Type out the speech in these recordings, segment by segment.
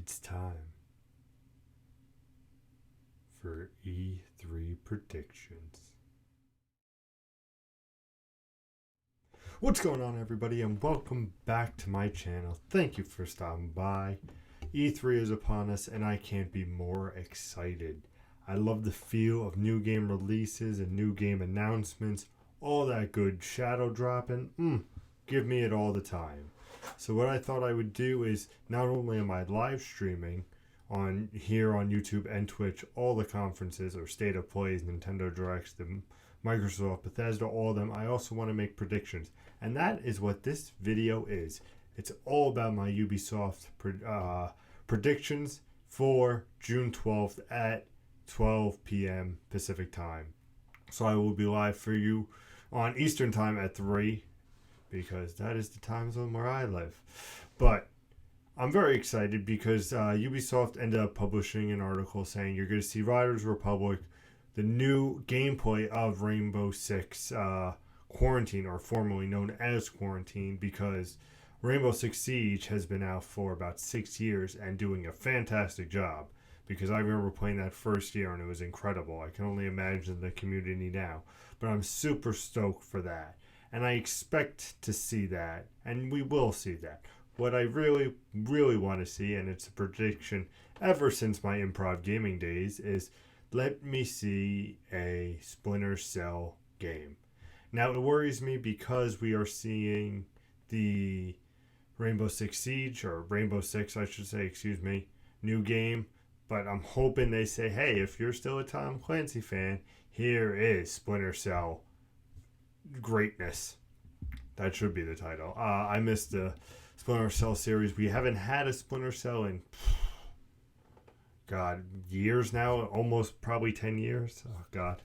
It's time for E3 predictions. What's going on, everybody, and welcome back to my channel. Thank you for stopping by. E3 is upon us, and I can't be more excited. I love the feel of new game releases and new game announcements, all that good shadow dropping. Give me it all the time. So what I thought I would do is, not only am I live streaming on YouTube and Twitch all the conferences or State of Plays, Nintendo Directs, the Microsoft, Bethesda, all of them, I also want to make predictions. And that is what this video is. It's all about my Ubisoft predictions for June 12th at 12 p.m. Pacific time. So I will be live for you on Eastern time at 3, because that is the time zone where I live. But I'm very excited because Ubisoft ended up publishing an article saying you're going to see Riders Republic, the new gameplay of Rainbow Six Quarantine, or formerly known as Quarantine, because Rainbow Six Siege has been out for about 6 years and doing a fantastic job. Because I remember playing that first year and it was incredible. I can only imagine the community now. But I'm super stoked for that. And I expect to see that, and we will see that. What I really, really want to see, and it's a prediction ever since my improv gaming days, is let me see a Splinter Cell game. Now, it worries me because we are seeing the Rainbow Six Siege, or Rainbow Six, I should say, new game. But I'm hoping they say, hey, if you're still a Tom Clancy fan, here is Splinter Cell greatness. That should be the title. I missed the Splinter Cell series. We haven't had a Splinter Cell in years now, almost probably 10 years. Oh God,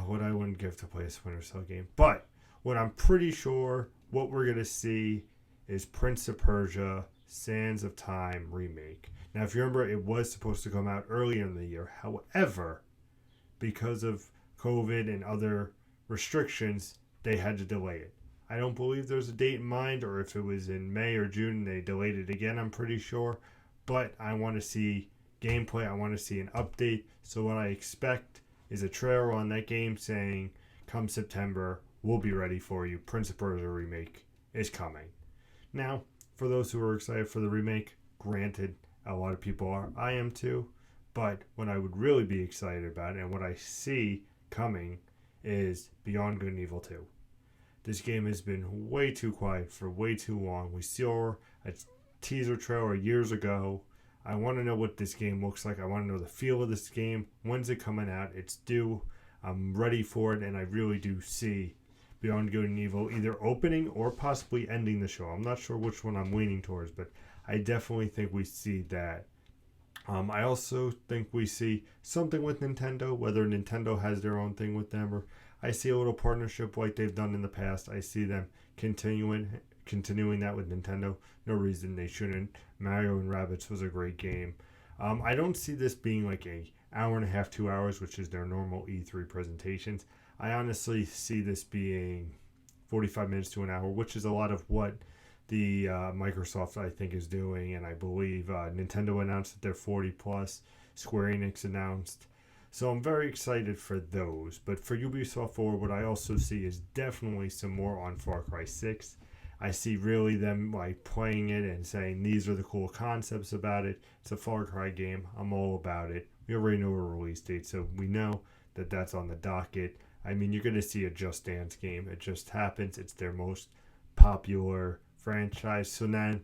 what I wouldn't give to play a Splinter Cell game. But what I'm pretty sure what we're gonna see is Prince of Persia Sands of Time remake. Now, if you remember, it was supposed to come out earlier in the year. However, because of COVID and other restrictions, they had to delay it. I don't believe there's a date in mind, or if it was in May or June, they delayed it again, I'm pretty sure. But I want to see gameplay. I want to see an update. So what I expect is a trailer on that game saying, come September, we'll be ready for you. Prince of Persia remake is coming. Now, for those who are excited for the remake, granted, a lot of people are. I am too. But what I would really be excited about, and what I see coming, is Beyond Good and Evil 2. This game has been way too quiet for way too long. We saw a teaser trailer years ago. I want to know what this game looks like. I want to know the feel of this game. When's it coming out? It's due. I'm ready for it, and I really do see Beyond Good and Evil either opening or possibly ending the show. I'm not sure which one I'm leaning towards, but I definitely think we see that. I also think we see something with Nintendo, whether Nintendo has their own thing with them, or I see a little partnership like they've done in the past. I see them continuing that with Nintendo. No reason they shouldn't. Mario and Rabbids was a great game. I don't see this being like a hour and a half, 2 hours, which is their normal E3 presentations. I honestly see this being 45 minutes to an hour, which is a lot of what the Microsoft, I think, is doing. And I believe Nintendo announced that they're 40 plus. Square Enix announced. So I'm very excited for those. But for Ubisoft Forward, what I also see is definitely some more on Far Cry 6. I see really them like playing it and saying these are the cool concepts about it. It's a Far Cry game. I'm all about it. We already know a release date, so we know that that's on the docket. I mean, you're going to see a Just Dance game. It just happens. It's their most popular franchise. So then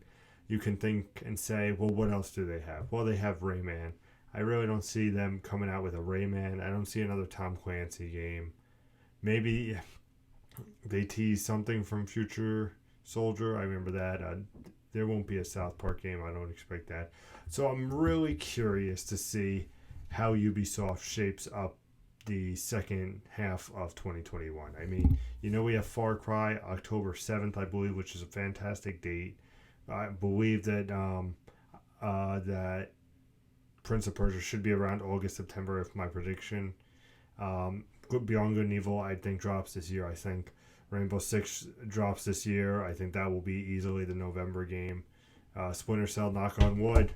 you can think and say, well, what else do they have? Well, they have Rayman. I really don't see them coming out with a Rayman. I don't see another Tom Clancy game. Maybe they tease something from Future Soldier. I remember that. There won't be a South Park game. I don't expect that. So I'm really curious to see how Ubisoft shapes up the second half of 2021. I mean, we have Far Cry October 7th, I believe, which is a fantastic date. I believe that that Prince of Persia should be around August, September, if my prediction. Beyond Good and Evil, I think, drops this year. I think Rainbow Six drops this year. I think that will be easily the November game. Splinter Cell, knock on wood,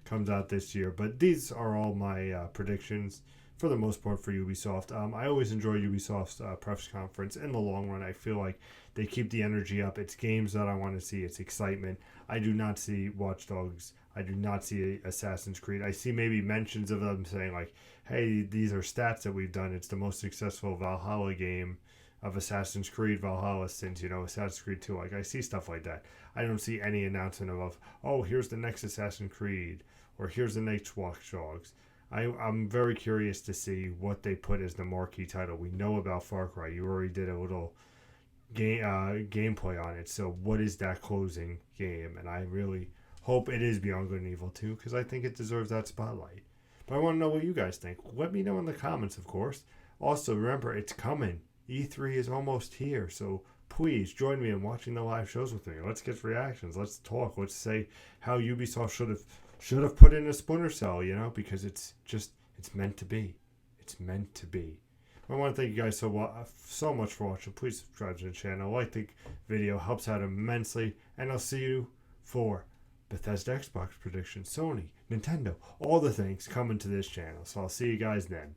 comes out this year. But these are all my predictions for the most part for Ubisoft. I always enjoy Ubisoft's press conference. In the long run, I feel like they keep the energy up. It's games that I want to see. It's excitement. I do not see Watch Dogs. I do not see Assassin's Creed. I see maybe mentions of them saying like, hey, these are stats that we've done. It's the most successful Valhalla game of Assassin's Creed Valhalla since, Assassin's Creed 2. Like, I see stuff like that. I don't see any announcement of oh, here's the next Assassin's Creed, or here's the next Watch Dogs. I'm very curious to see what they put as the marquee title. We know about Far Cry. You already did a little gameplay on it. So what is that closing game? And I really hope it is Beyond Good and Evil 2, because I think it deserves that spotlight. But I want to know what you guys think. Let me know in the comments, of course. Also, remember, it's coming. E3 is almost here, so please join me in watching the live shows with me. Let's get reactions. Let's talk. Let's say how Ubisoft should have put in a Splinter Cell, because it's meant to be. It's meant to be. I want to thank you guys so much for watching. Please subscribe to the channel. Like the video. Helps out immensely. And I'll see you for Bethesda Xbox predictions, Sony, Nintendo, all the things coming to this channel. So I'll see you guys then.